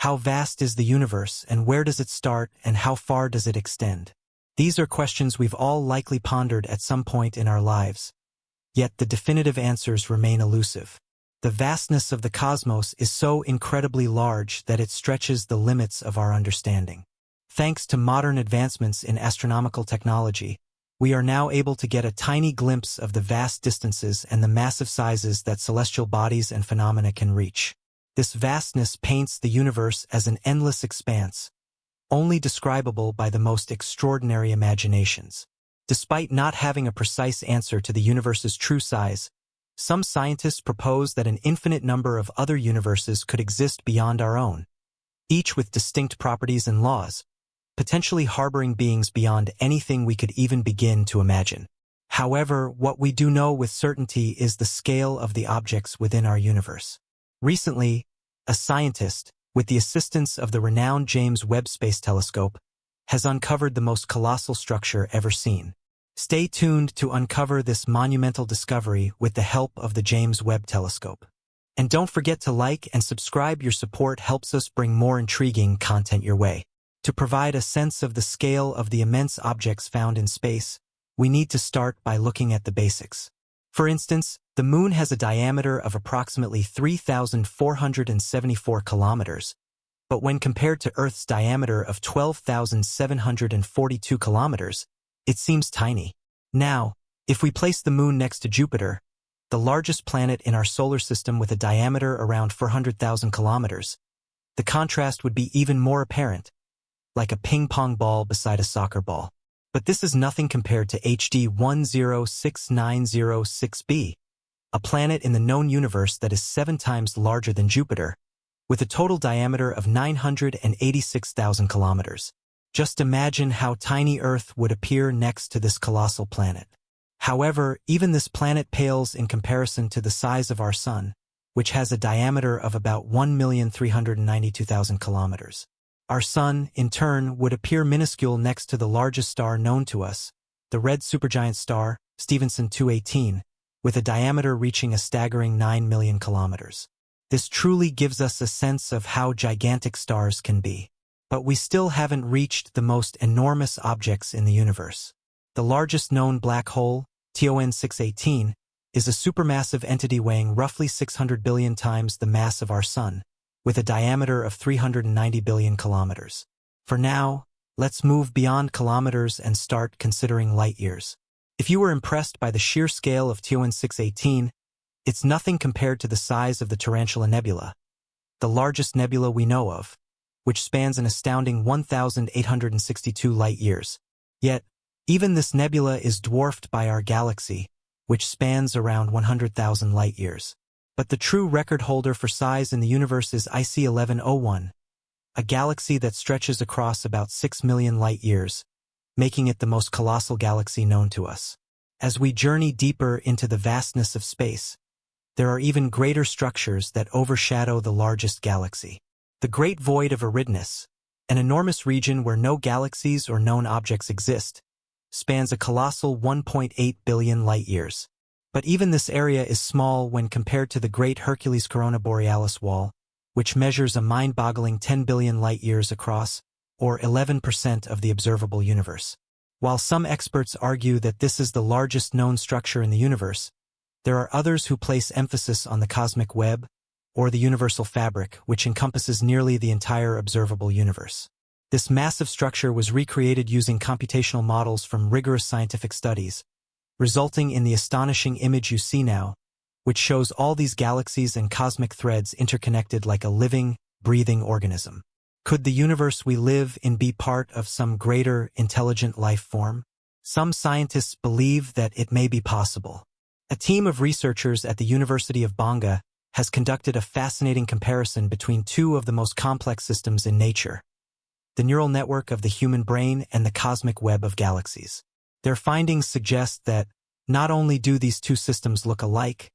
How vast is the universe, and where does it start, and how far does it extend? These are questions we've all likely pondered at some point in our lives. Yet the definitive answers remain elusive. The vastness of the cosmos is so incredibly large that it stretches the limits of our understanding. Thanks to modern advancements in astronomical technology, we are now able to get a tiny glimpse of the vast distances and the massive sizes that celestial bodies and phenomena can reach. This vastness paints the universe as an endless expanse, only describable by the most extraordinary imaginations. Despite not having a precise answer to the universe's true size, some scientists propose that an infinite number of other universes could exist beyond our own, each with distinct properties and laws, potentially harboring beings beyond anything we could even begin to imagine. However, what we do know with certainty is the scale of the objects within our universe. Recently, a scientist, with the assistance of the renowned James Webb Space Telescope, has uncovered the most colossal structure ever seen. Stay tuned to uncover this monumental discovery with the help of the James Webb Telescope. And don't forget to like and subscribe. Your support helps us bring more intriguing content your way. To provide a sense of the scale of the immense objects found in space, we need to start by looking at the basics. For instance, the Moon has a diameter of approximately 3,474 kilometers, but when compared to Earth's diameter of 12,742 kilometers, it seems tiny. Now, if we place the Moon next to Jupiter, the largest planet in our solar system with a diameter around 400,000 kilometers, the contrast would be even more apparent, like a ping-pong ball beside a soccer ball. But this is nothing compared to HD 106906b, a planet in the known universe that is 7 times larger than Jupiter, with a total diameter of 986,000 kilometers. Just imagine how tiny Earth would appear next to this colossal planet. However, even this planet pales in comparison to the size of our Sun, which has a diameter of about 1,392,000 kilometers. Our Sun, in turn, would appear minuscule next to the largest star known to us, the red supergiant star, Stephenson 218, with a diameter reaching a staggering 9 million kilometers. This truly gives us a sense of how gigantic stars can be. But we still haven't reached the most enormous objects in the universe. The largest known black hole, TON 618, is a supermassive entity weighing roughly 600 billion times the mass of our Sun, with a diameter of 390 billion kilometers. For now, let's move beyond kilometers and start considering light years. If you were impressed by the sheer scale of TON 618, it's nothing compared to the size of the Tarantula Nebula, the largest nebula we know of, which spans an astounding 1,862 light-years. Yet, even this nebula is dwarfed by our galaxy, which spans around 100,000 light-years. But the true record holder for size in the universe is IC 1101, a galaxy that stretches across about 6 million light-years, making it the most colossal galaxy known to us. As we journey deeper into the vastness of space, there are even greater structures that overshadow the largest galaxy. The Great Void of Eridanus, an enormous region where no galaxies or known objects exist, spans a colossal 1.8 billion light-years. But even this area is small when compared to the Great Hercules Corona Borealis Wall, which measures a mind-boggling 10 billion light-years across, or 11% of the observable universe. While some experts argue that this is the largest known structure in the universe, there are others who place emphasis on the cosmic web, or the universal fabric, which encompasses nearly the entire observable universe. This massive structure was recreated using computational models from rigorous scientific studies, resulting in the astonishing image you see now, which shows all these galaxies and cosmic threads interconnected like a living, breathing organism. Could the universe we live in be part of some greater, intelligent life form? Some scientists believe that it may be possible. A team of researchers at the University of Bonga has conducted a fascinating comparison between two of the most complex systems in nature, the neural network of the human brain and the cosmic web of galaxies. Their findings suggest that not only do these two systems look alike,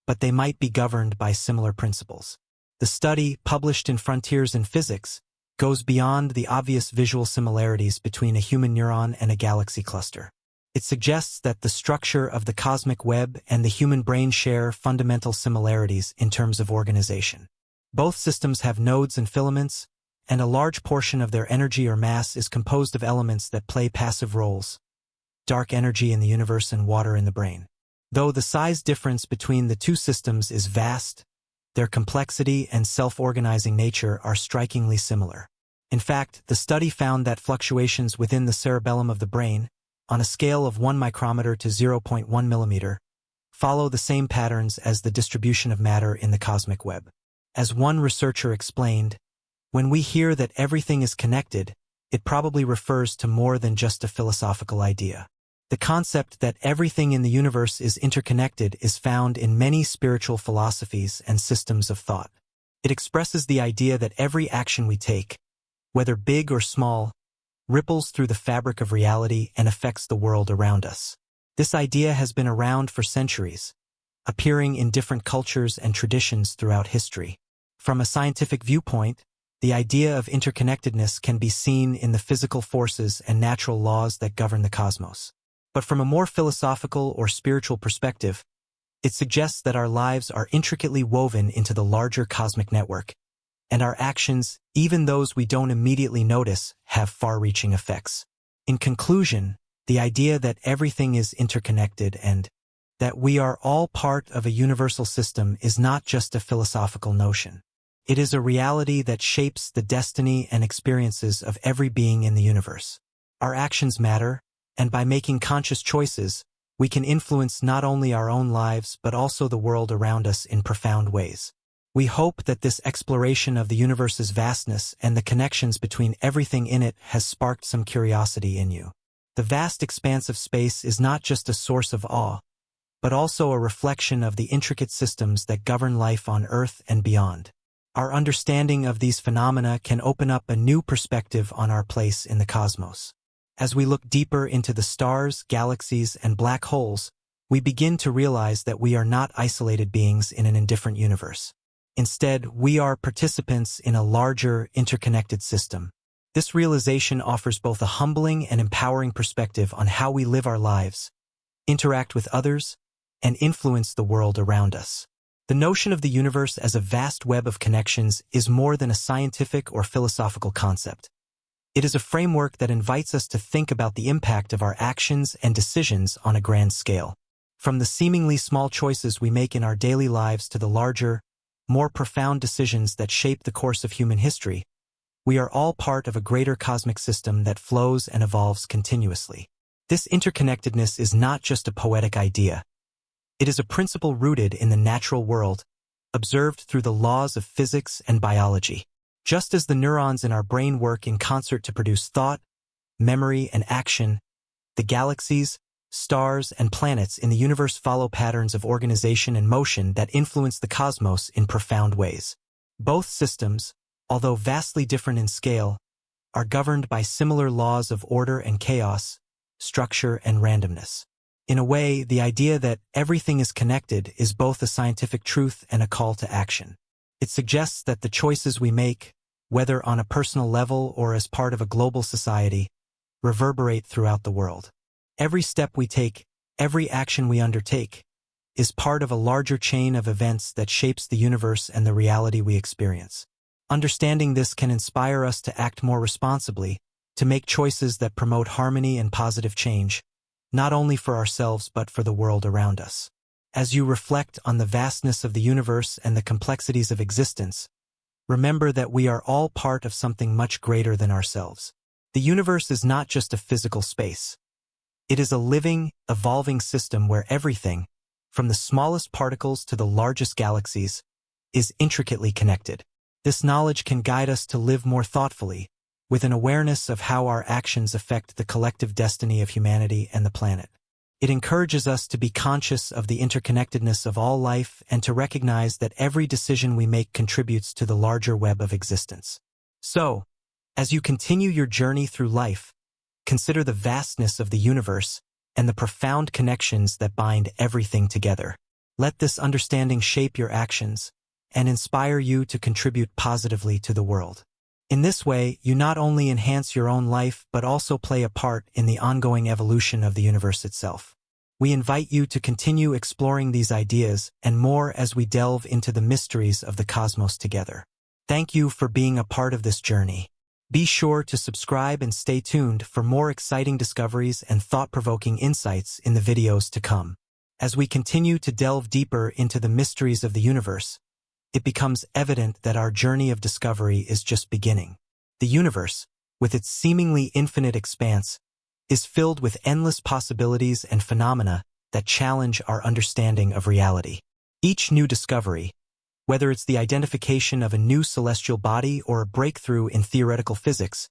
but they might be governed by similar principles. The study, published in Frontiers in Physics, goes beyond the obvious visual similarities between a human neuron and a galaxy cluster. It suggests that the structure of the cosmic web and the human brain share fundamental similarities in terms of organization. Both systems have nodes and filaments, and a large portion of their energy or mass is composed of elements that play passive roles: dark energy in the universe and water in the brain. Though the size difference between the two systems is vast, their complexity and self-organizing nature are strikingly similar. In fact, the study found that fluctuations within the cerebellum of the brain, on a scale of 1 micrometer to 0.1 millimeter, follow the same patterns as the distribution of matter in the cosmic web. As one researcher explained, when we hear that everything is connected, it probably refers to more than just a philosophical idea. The concept that everything in the universe is interconnected is found in many spiritual philosophies and systems of thought. It expresses the idea that every action we take, whether big or small, ripples through the fabric of reality and affects the world around us. This idea has been around for centuries, appearing in different cultures and traditions throughout history. From a scientific viewpoint, the idea of interconnectedness can be seen in the physical forces and natural laws that govern the cosmos. But from a more philosophical or spiritual perspective, it suggests that our lives are intricately woven into the larger cosmic network, and our actions, even those we don't immediately notice, have far-reaching effects. In conclusion, the idea that everything is interconnected and that we are all part of a universal system is not just a philosophical notion. It is a reality that shapes the destiny and experiences of every being in the universe. Our actions matter, and by making conscious choices, we can influence not only our own lives but also the world around us in profound ways. We hope that this exploration of the universe's vastness and the connections between everything in it has sparked some curiosity in you. The vast expanse of space is not just a source of awe, but also a reflection of the intricate systems that govern life on Earth and beyond. Our understanding of these phenomena can open up a new perspective on our place in the cosmos. As we look deeper into the stars, galaxies, and black holes, we begin to realize that we are not isolated beings in an indifferent universe. Instead, we are participants in a larger, interconnected system. This realization offers both a humbling and empowering perspective on how we live our lives, interact with others, and influence the world around us. The notion of the universe as a vast web of connections is more than a scientific or philosophical concept. It is a framework that invites us to think about the impact of our actions and decisions on a grand scale. From the seemingly small choices we make in our daily lives to the larger, more profound decisions that shape the course of human history, we are all part of a greater cosmic system that flows and evolves continuously. This interconnectedness is not just a poetic idea. It is a principle rooted in the natural world, observed through the laws of physics and biology. Just as the neurons in our brain work in concert to produce thought, memory, and action, the galaxies, stars, and planets in the universe follow patterns of organization and motion that influence the cosmos in profound ways. Both systems, although vastly different in scale, are governed by similar laws of order and chaos, structure and randomness. In a way, the idea that everything is connected is both a scientific truth and a call to action. It suggests that the choices we make, whether on a personal level or as part of a global society, reverberate throughout the world. Every step we take, every action we undertake, is part of a larger chain of events that shapes the universe and the reality we experience. Understanding this can inspire us to act more responsibly, to make choices that promote harmony and positive change, not only for ourselves but for the world around us. As you reflect on the vastness of the universe and the complexities of existence, remember that we are all part of something much greater than ourselves. The universe is not just a physical space. It is a living, evolving system where everything, from the smallest particles to the largest galaxies, is intricately connected. This knowledge can guide us to live more thoughtfully, with an awareness of how our actions affect the collective destiny of humanity and the planet. It encourages us to be conscious of the interconnectedness of all life and to recognize that every decision we make contributes to the larger web of existence. So, as you continue your journey through life, consider the vastness of the universe and the profound connections that bind everything together. Let this understanding shape your actions and inspire you to contribute positively to the world. In this way, you not only enhance your own life but also play a part in the ongoing evolution of the universe itself. We invite you to continue exploring these ideas and more as we delve into the mysteries of the cosmos together. Thank you for being a part of this journey. Be sure to subscribe and stay tuned for more exciting discoveries and thought-provoking insights in the videos to come. As we continue to delve deeper into the mysteries of the universe, it becomes evident that our journey of discovery is just beginning. The universe, with its seemingly infinite expanse, is filled with endless possibilities and phenomena that challenge our understanding of reality. Each new discovery, whether it's the identification of a new celestial body or a breakthrough in theoretical physics,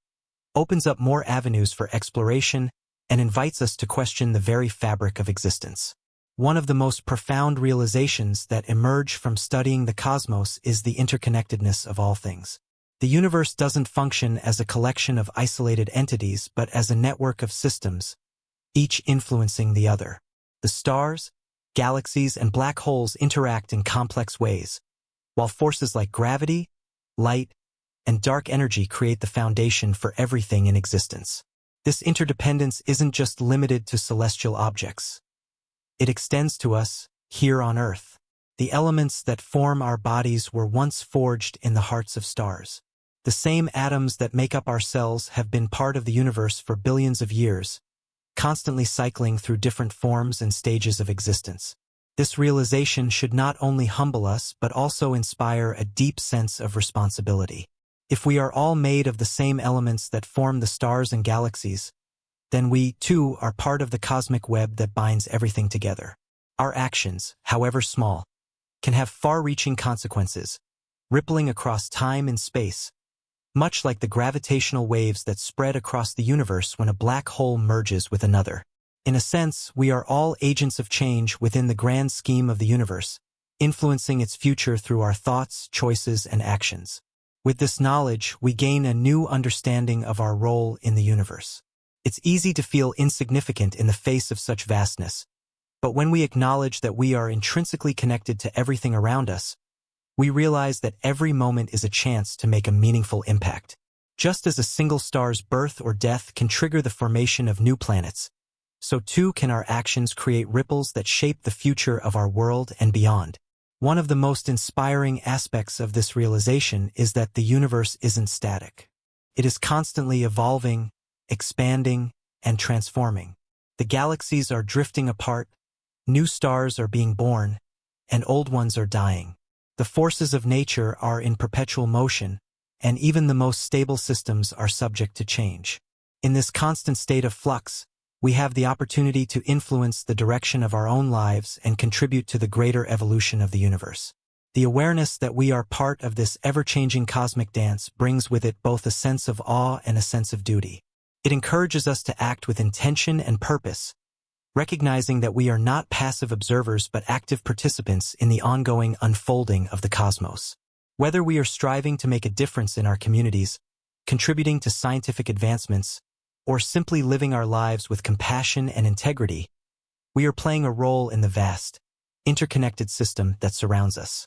opens up more avenues for exploration and invites us to question the very fabric of existence. One of the most profound realizations that emerge from studying the cosmos is the interconnectedness of all things. The universe doesn't function as a collection of isolated entities but as a network of systems, each influencing the other. The stars, galaxies, and black holes interact in complex ways, while forces like gravity, light, and dark energy create the foundation for everything in existence. This interdependence isn't just limited to celestial objects. It extends to us, here on Earth. The elements that form our bodies were once forged in the hearts of stars. The same atoms that make up our cells have been part of the universe for billions of years, constantly cycling through different forms and stages of existence. This realization should not only humble us but also inspire a deep sense of responsibility. If we are all made of the same elements that form the stars and galaxies, then we, too, are part of the cosmic web that binds everything together. Our actions, however small, can have far-reaching consequences, rippling across time and space, much like the gravitational waves that spread across the universe when a black hole merges with another. In a sense, we are all agents of change within the grand scheme of the universe, influencing its future through our thoughts, choices, and actions. With this knowledge, we gain a new understanding of our role in the universe. It's easy to feel insignificant in the face of such vastness, but when we acknowledge that we are intrinsically connected to everything around us, we realize that every moment is a chance to make a meaningful impact. Just as a single star's birth or death can trigger the formation of new planets, so too can our actions create ripples that shape the future of our world and beyond. One of the most inspiring aspects of this realization is that the universe isn't static. It is constantly evolving, expanding, and transforming. The galaxies are drifting apart, new stars are being born, and old ones are dying. The forces of nature are in perpetual motion, and even the most stable systems are subject to change. In this constant state of flux, we have the opportunity to influence the direction of our own lives and contribute to the greater evolution of the universe. The awareness that we are part of this ever-changing cosmic dance brings with it both a sense of awe and a sense of duty. It encourages us to act with intention and purpose, recognizing that we are not passive observers but active participants in the ongoing unfolding of the cosmos. Whether we are striving to make a difference in our communities, contributing to scientific advancements, or simply living our lives with compassion and integrity, we are playing a role in the vast, interconnected system that surrounds us.